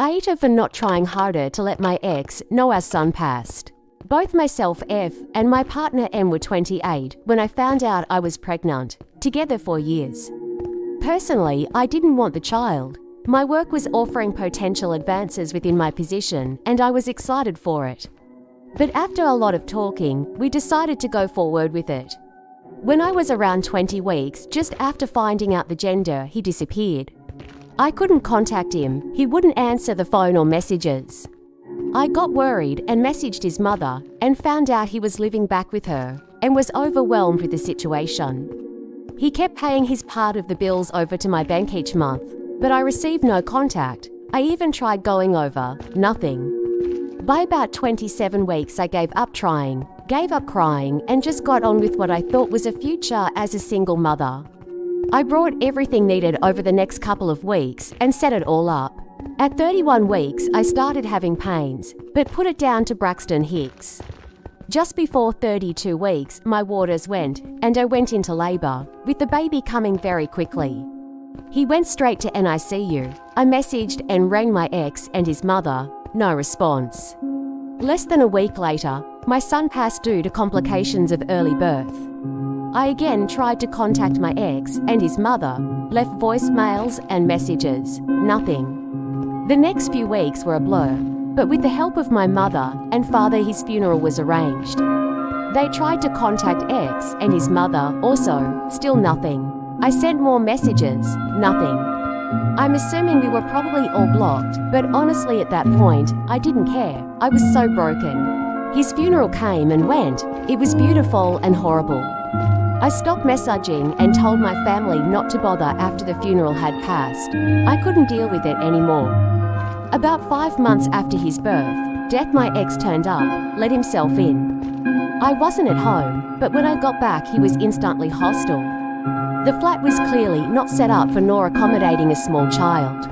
AITA for not trying harder to let my ex know our son passed. Both myself, F, and my partner M were 28 when I found out I was pregnant, together 4 years. Personally, I didn't want the child. My work was offering potential advances within my position, and I was excited for it. But after a lot of talking, we decided to go forward with it. When I was around 20 weeks, just after finding out the gender, he disappeared. I couldn't contact him, he wouldn't answer the phone or messages. I got worried and messaged his mother and found out he was living back with her and was overwhelmed with the situation. He kept paying his part of the bills over to my bank each month, but I received no contact. I even tried going over, nothing. By about 27 weeks, I gave up trying, gave up crying, and just got on with what I thought was a future as a single mother. I brought everything needed over the next couple of weeks and set it all up. At 31 weeks, I started having pains, but put it down to Braxton Hicks. Just before 32 weeks, my waters went, and I went into labour, with the baby coming very quickly. He went straight to NICU. I messaged and rang my ex and his mother, no response. Less than a week later, my son passed due to complications of early birth. I again tried to contact my ex and his mother, left voicemails and messages, nothing. The next few weeks were a blur, but with the help of my mother and father, his funeral was arranged. They tried to contact ex and his mother, also, still nothing. I sent more messages, nothing. I'm assuming we were probably all blocked, but honestly at that point, I didn't care. I was so broken. His funeral came and went. It was beautiful and horrible. I stopped messaging and told my family not to bother after the funeral had passed. I couldn't deal with it anymore. About 5 months after his birth, Death, my ex, turned up, let himself in. I wasn't at home, but when I got back he was instantly hostile. The flat was clearly not set up for nor accommodating a small child.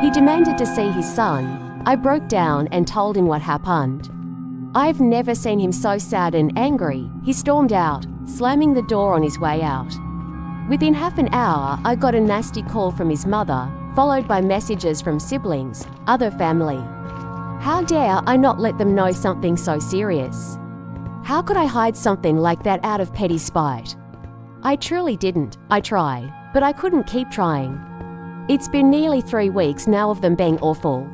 He demanded to see his son. I broke down and told him what happened. I've never seen him so sad and angry. He stormed out, slamming the door on his way out. Within half an hour, I got a nasty call from his mother, followed by messages from siblings, other family. How dare I not let them know something so serious? How could I hide something like that out of petty spite? I truly didn't. I tried, but I couldn't keep trying. It's been nearly 3 weeks now of them being awful.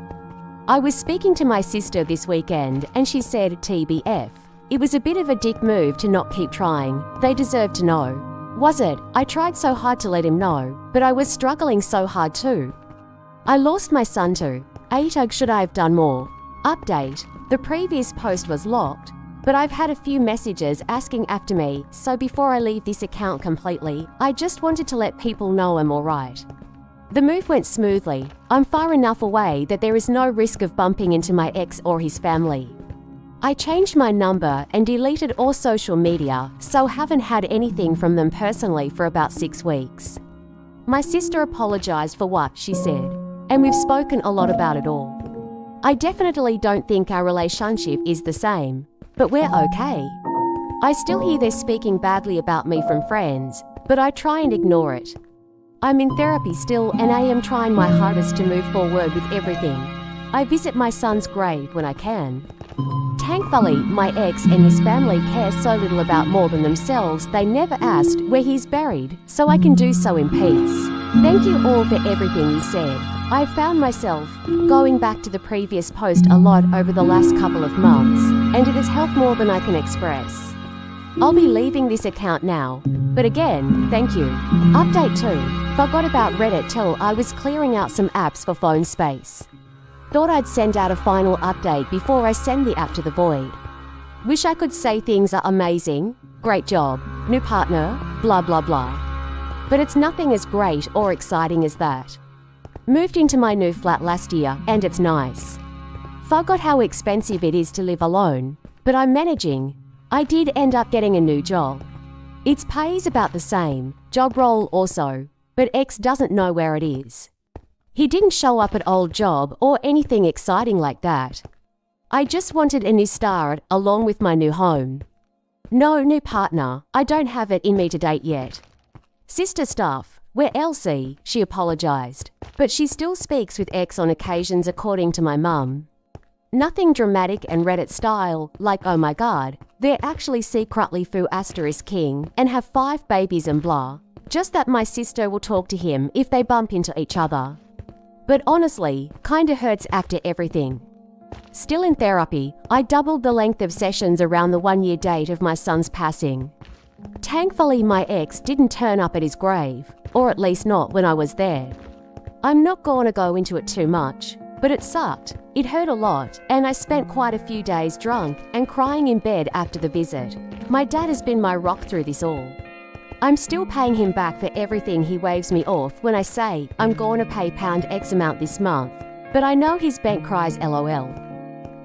I was speaking to my sister this weekend and she said, TBF. It was a bit of a dick move to not keep trying. They deserve to know. Was it? I tried so hard to let him know, but I was struggling so hard too. I lost my son too. AITA, should I have done more? Update. The previous post was locked, but I've had a few messages asking after me, so before I leave this account completely, I just wanted to let people know I'm alright. The move went smoothly. I'm far enough away that there is no risk of bumping into my ex or his family. I changed my number and deleted all social media, so haven't had anything from them personally for about 6 weeks. My sister apologized for what she said, and we've spoken a lot about it all. I definitely don't think our relationship is the same, but we're okay. I still hear they're speaking badly about me from friends, but I try and ignore it. I'm in therapy still and I am trying my hardest to move forward with everything. I visit my son's grave when I can. Thankfully, my ex and his family care so little about more than themselves they never asked where he's buried, so I can do so in peace. Thank you all for everything you said. I've found myself going back to the previous post a lot over the last couple of months, and it has helped more than I can express. I'll be leaving this account now, but again, thank you. Update 2. Forgot about Reddit till I was clearing out some apps for phone space. Thought I'd send out a final update before I send the app to the void. Wish I could say things are amazing, great job, new partner, blah blah blah. But it's nothing as great or exciting as that. Moved into my new flat last year and it's nice. Forgot how expensive it is to live alone, but I'm managing. I did end up getting a new job. Its pay is about the same, job role also, but ex doesn't know where it is. He didn't show up at old job or anything exciting like that. I just wanted a new start along with my new home. No new partner, I don't have it in me to date yet. Sister stuff, We're Elsie, she apologized. But she still speaks with ex on occasions according to my mum. Nothing dramatic and Reddit style, like oh my god, they're actually secretly foo asterisk king and have 5 babies and blah. Just that my sister will talk to him if they bump into each other. But honestly, kinda hurts after everything. Still in therapy, I doubled the length of sessions around the 1-year date of my son's passing. Thankfully, my ex didn't turn up at his grave, or at least not when I was there. I'm not going to go into it too much, but it sucked. It hurt a lot, and I spent quite a few days drunk and crying in bed after the visit. My dad has been my rock through this all. I'm still paying him back for everything he waves me off when I say I'm going to pay £X amount this month, but I know his bank cries LOL.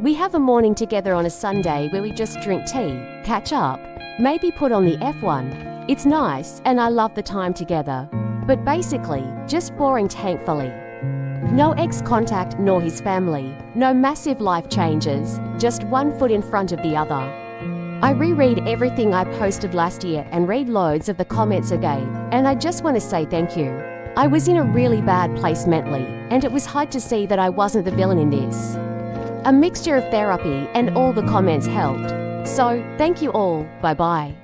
We have a morning together on a Sunday where we just drink tea, catch up, maybe put on the F1. It's nice and I love the time together, but basically, just boring thankfully. No ex-contact nor his family, no massive life changes, just one foot in front of the other. I reread everything I posted last year and read loads of the comments again, and I just want to say thank you. I was in a really bad place mentally, and it was hard to see that I wasn't the villain in this. A mixture of therapy and all the comments helped. So, thank you all, bye-bye.